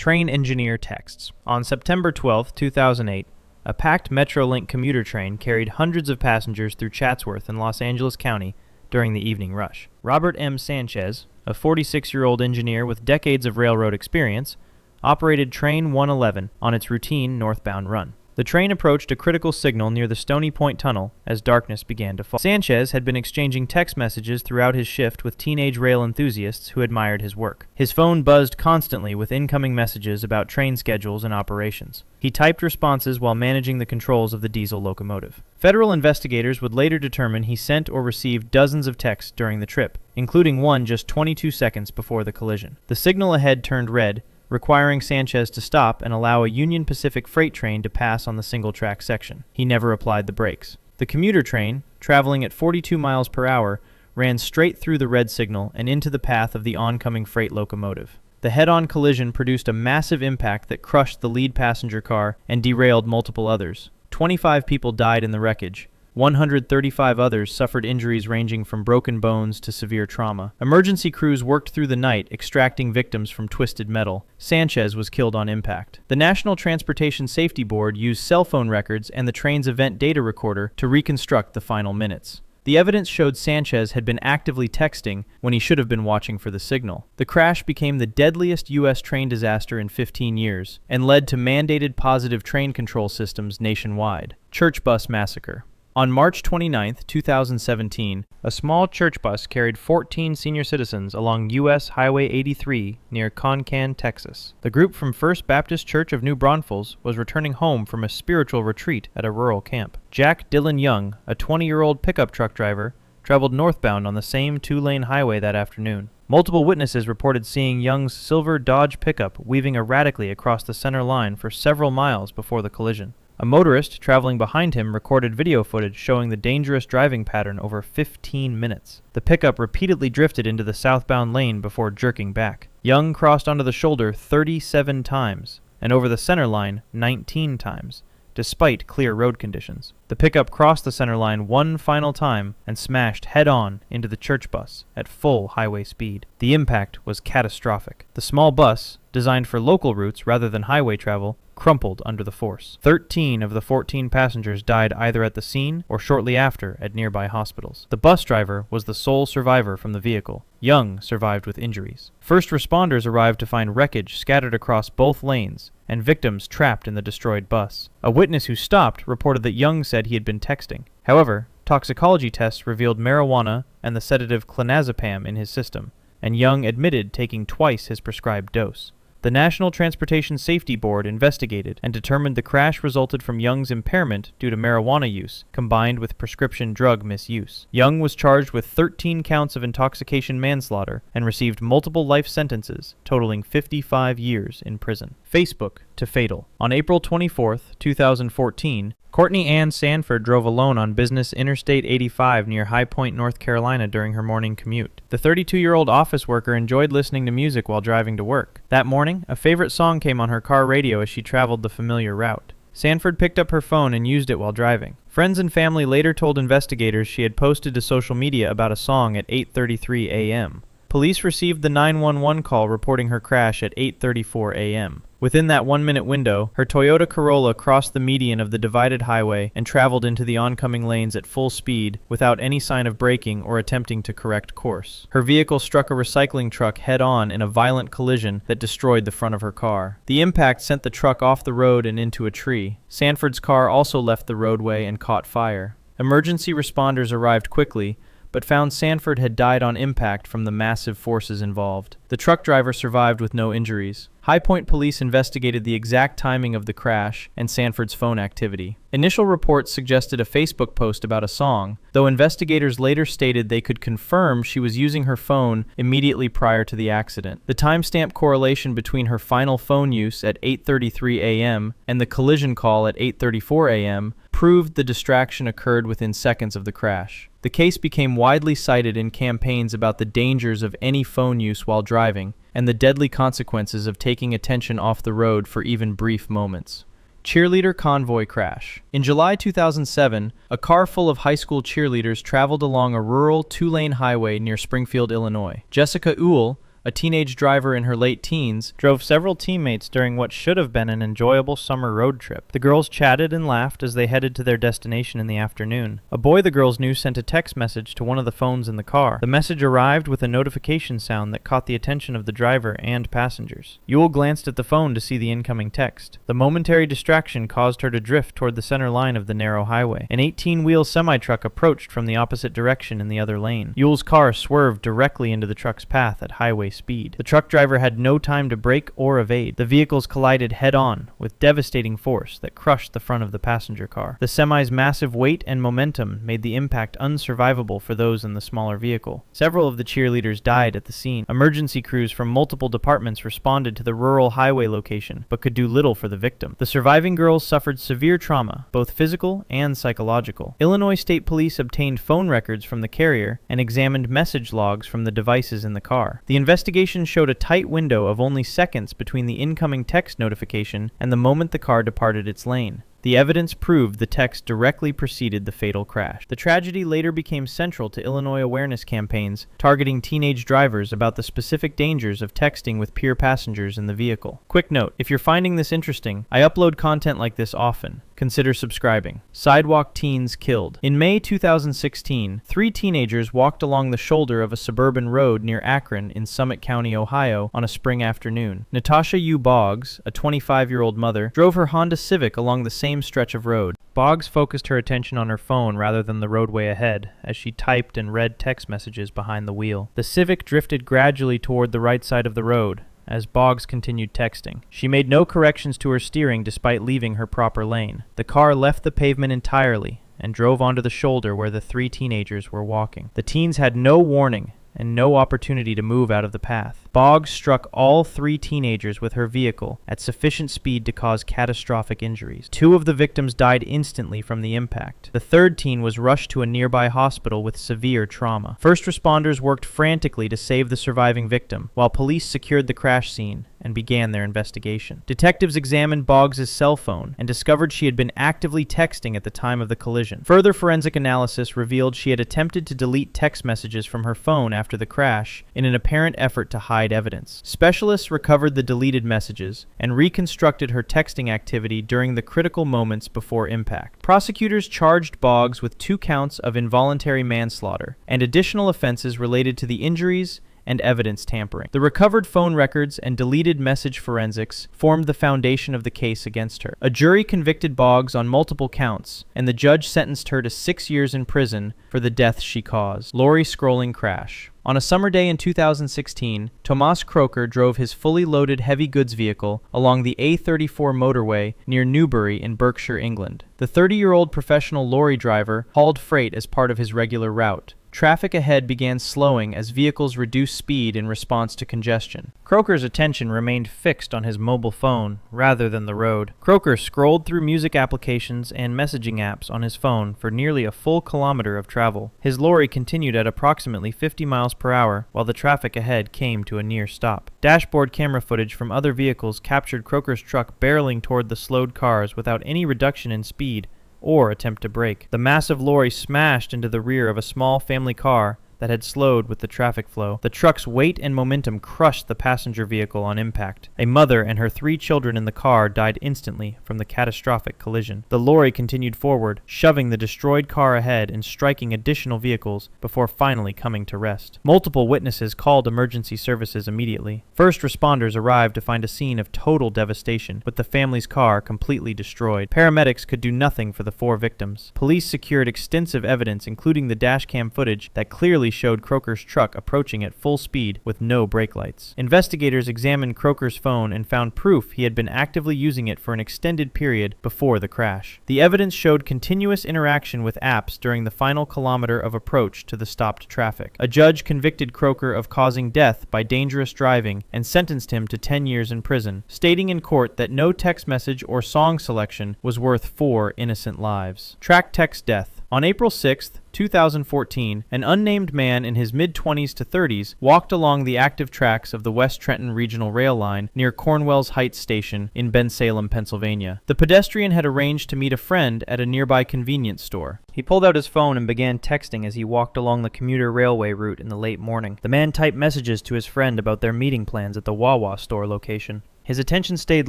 Train engineer texts. On September 12, 2008, a packed Metrolink commuter train carried hundreds of passengers through Chatsworth in Los Angeles County during the evening rush. Robert M. Sanchez, a 46-year-old engineer with decades of railroad experience, operated Train 111 on its routine northbound run. The train approached a critical signal near the Stony Point Tunnel as darkness began to fall. Sanchez had been exchanging text messages throughout his shift with teenage rail enthusiasts who admired his work. His phone buzzed constantly with incoming messages about train schedules and operations. He typed responses while managing the controls of the diesel locomotive. Federal investigators would later determine he sent or received dozens of texts during the trip, including one just 22 seconds before the collision. The signal ahead turned red, requiring Sanchez to stop and allow a Union Pacific freight train to pass on the single-track section. He never applied the brakes. The commuter train, traveling at 42 miles per hour, ran straight through the red signal and into the path of the oncoming freight locomotive. The head-on collision produced a massive impact that crushed the lead passenger car and derailed multiple others. 25 people died in the wreckage. 135 others suffered injuries ranging from broken bones to severe trauma. Emergency crews worked through the night, extracting victims from twisted metal. Sanchez was killed on impact. The National Transportation Safety Board used cell phone records and the train's event data recorder to reconstruct the final minutes. The evidence showed Sanchez had been actively texting when he should have been watching for the signal. The crash became the deadliest U.S. train disaster in 15 years and led to mandated positive train control systems nationwide. Church Bus Massacre. On March 29, 2017, a small church bus carried 14 senior citizens along U.S. Highway 83 near Concan, Texas. The group from First Baptist Church of New Braunfels was returning home from a spiritual retreat at a rural camp. Jack Dylan Young, a 20-year-old pickup truck driver, traveled northbound on the same two-lane highway that afternoon. Multiple witnesses reported seeing Young's silver Dodge pickup weaving erratically across the center line for several miles before the collision. A motorist traveling behind him recorded video footage showing the dangerous driving pattern over 15 minutes. The pickup repeatedly drifted into the southbound lane before jerking back. Young crossed onto the shoulder 37 times and over the center line 19 times, despite clear road conditions. The pickup crossed the center line one final time and smashed head-on into the church bus at full highway speed. The impact was catastrophic. The small bus, designed for local routes rather than highway travel, crumpled under the force. 13 of the 14 passengers died either at the scene or shortly after at nearby hospitals. The bus driver was the sole survivor from the vehicle. Young survived with injuries. First responders arrived to find wreckage scattered across both lanes and victims trapped in the destroyed bus. A witness who stopped reported that Young said he had been texting. However, toxicology tests revealed marijuana and the sedative clonazepam in his system, and Young admitted taking twice his prescribed dose. The National Transportation Safety Board investigated and determined the crash resulted from Young's impairment due to marijuana use, combined with prescription drug misuse. Young was charged with 13 counts of intoxication manslaughter and received multiple life sentences, totaling 55 years in prison. Facebook to fatal. On April 24, 2014, Courtney Ann Sanford drove alone on business Interstate 85 near High Point, North Carolina during her morning commute. The 32-year-old office worker enjoyed listening to music while driving to work. That morning, a favorite song came on her car radio as she traveled the familiar route. Sanford picked up her phone and used it while driving. Friends and family later told investigators she had posted to social media about a song at 8:33 a.m. Police received the 911 call reporting her crash at 8:34 a.m. Within that 1-minute window, her Toyota Corolla crossed the median of the divided highway and traveled into the oncoming lanes at full speed without any sign of braking or attempting to correct course. Her vehicle struck a recycling truck head-on in a violent collision that destroyed the front of her car. The impact sent the truck off the road and into a tree. Sanford's car also left the roadway and caught fire. Emergency responders arrived quickly, but found Sanford had died on impact from the massive forces involved. The truck driver survived with no injuries. High Point police investigated the exact timing of the crash and Sanford's phone activity. Initial reports suggested a Facebook post about a song, though investigators later stated they could confirm she was using her phone immediately prior to the accident. The timestamp correlation between her final phone use at 8:33 a.m. and the collision call at 8:34 a.m. proved the distraction occurred within seconds of the crash. The case became widely cited in campaigns about the dangers of any phone use while driving and the deadly consequences of taking attention off the road for even brief moments. Cheerleader convoy crash. In July 2007, a car full of high school cheerleaders traveled along a rural two-lane highway near Springfield, Illinois. Jessica Uhl, A teenage driver in her late teens drove several teammates during what should have been an enjoyable summer road trip. The girls chatted and laughed as they headed to their destination in the afternoon. A boy the girls knew sent a text message to one of the phones in the car. The message arrived with a notification sound that caught the attention of the driver and passengers. Yule glanced at the phone to see the incoming text. The momentary distraction caused her to drift toward the center line of the narrow highway. An 18-wheel semi-truck approached from the opposite direction in the other lane. Yule's car swerved directly into the truck's path at highway speed. The truck driver had no time to brake or evade. The vehicles collided head-on with devastating force that crushed the front of the passenger car. The semi's massive weight and momentum made the impact unsurvivable for those in the smaller vehicle. Several of the cheerleaders died at the scene. Emergency crews from multiple departments responded to the rural highway location, but could do little for the victim. The surviving girls suffered severe trauma, both physical and psychological. Illinois State Police obtained phone records from the carrier and examined message logs from the devices in the car. The investigation showed a tight window of only seconds between the incoming text notification and the moment the car departed its lane. The evidence proved the text directly preceded the fatal crash. The tragedy later became central to Illinois awareness campaigns targeting teenage drivers about the specific dangers of texting with peer passengers in the vehicle. Quick note, if you're finding this interesting, I upload content like this often. Consider subscribing. Sidewalk teens killed. In May 2016, 3 teenagers walked along the shoulder of a suburban road near Akron in Summit County, Ohio, on a spring afternoon. Natasha U. Boggs, a 25-year-old mother, drove her Honda Civic along the same stretch of road. Boggs focused her attention on her phone rather than the roadway ahead, as she typed and read text messages behind the wheel. The Civic drifted gradually toward the right side of the road as Boggs continued texting. She made no corrections to her steering despite leaving her proper lane. The car left the pavement entirely and drove onto the shoulder where the 3 teenagers were walking. The teens had no warning and no opportunity to move out of the path. Boggs struck all 3 teenagers with her vehicle at sufficient speed to cause catastrophic injuries. 2 of the victims died instantly from the impact. The 3rd teen was rushed to a nearby hospital with severe trauma. First responders worked frantically to save the surviving victim, while police secured the crash scene and began their investigation. Detectives examined Boggs' cell phone and discovered she had been actively texting at the time of the collision. Further forensic analysis revealed she had attempted to delete text messages from her phone after the crash in an apparent effort to hide evidence. Specialists recovered the deleted messages and reconstructed her texting activity during the critical moments before impact. Prosecutors charged Boggs with 2 counts of involuntary manslaughter and additional offenses related to the injuries and evidence tampering. The recovered phone records and deleted message forensics formed the foundation of the case against her. A jury convicted Boggs on multiple counts, and the judge sentenced her to 6 years in prison for the death she caused. Lorry scrolling crash. On a summer day in 2016, Tomas Croker drove his fully loaded heavy goods vehicle along the A34 motorway near Newbury in Berkshire, England. The 30-year-old professional lorry driver hauled freight as part of his regular route. Traffic ahead began slowing as vehicles reduced speed in response to congestion. Croker's attention remained fixed on his mobile phone rather than the road. Croker scrolled through music applications and messaging apps on his phone for nearly a full kilometer of travel. His lorry continued at approximately 50 miles per hour while the traffic ahead came to a near stop. Dashboard camera footage from other vehicles captured Croker's truck barreling toward the slowed cars without any reduction in speed or attempt to brake. The massive lorry smashed into the rear of a small family car that had slowed with the traffic flow. The truck's weight and momentum crushed the passenger vehicle on impact. A mother and her 3 children in the car died instantly from the catastrophic collision. The lorry continued forward, shoving the destroyed car ahead and striking additional vehicles before finally coming to rest. Multiple witnesses called emergency services immediately. First responders arrived to find a scene of total devastation, with the family's car completely destroyed. Paramedics could do nothing for the 4 victims. Police secured extensive evidence, including the dashcam footage that clearly showed Croker's truck approaching at full speed with no brake lights. Investigators examined Croker's phone and found proof he had been actively using it for an extended period before the crash. The evidence showed continuous interaction with apps during the final kilometer of approach to the stopped traffic. A judge convicted Croker of causing death by dangerous driving and sentenced him to 10 years in prison, stating in court that no text message or song selection was worth 4 innocent lives. Track text death. On April 6, 2014, an unnamed man in his mid-20s to 30s walked along the active tracks of the West Trenton Regional Rail Line near Cornwells Heights Station in Bensalem, Pennsylvania. The pedestrian had arranged to meet a friend at a nearby convenience store. He pulled out his phone and began texting as he walked along the commuter railway route in the late morning. The man typed messages to his friend about their meeting plans at the Wawa store location. His attention stayed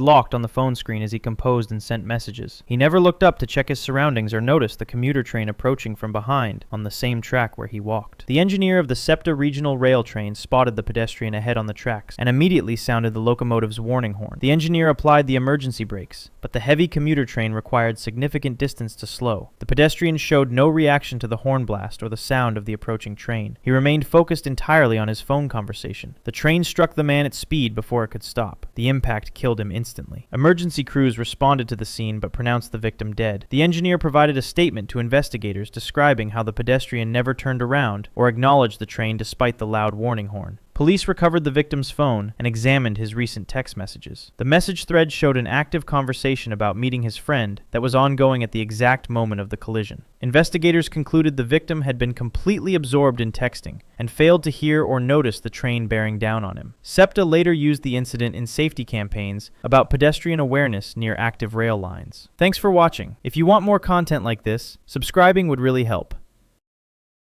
locked on the phone screen as he composed and sent messages. He never looked up to check his surroundings or notice the commuter train approaching from behind on the same track where he walked. The engineer of the SEPTA regional rail train spotted the pedestrian ahead on the tracks and immediately sounded the locomotive's warning horn. The engineer applied the emergency brakes, but the heavy commuter train required significant distance to slow. The pedestrian showed no reaction to the horn blast or the sound of the approaching train. He remained focused entirely on his phone conversation. The train struck the man at speed before it could stop. The impact killed him instantly. Emergency crews responded to the scene but pronounced the victim dead. The engineer provided a statement to investigators describing how the pedestrian never turned around or acknowledged the train despite the loud warning horn. Police recovered the victim's phone and examined his recent text messages. The message thread showed an active conversation about meeting his friend that was ongoing at the exact moment of the collision. Investigators concluded the victim had been completely absorbed in texting and failed to hear or notice the train bearing down on him. SEPTA later used the incident in safety campaigns about pedestrian awareness near active rail lines. Thanks for watching. If you want more content like this, subscribing would really help.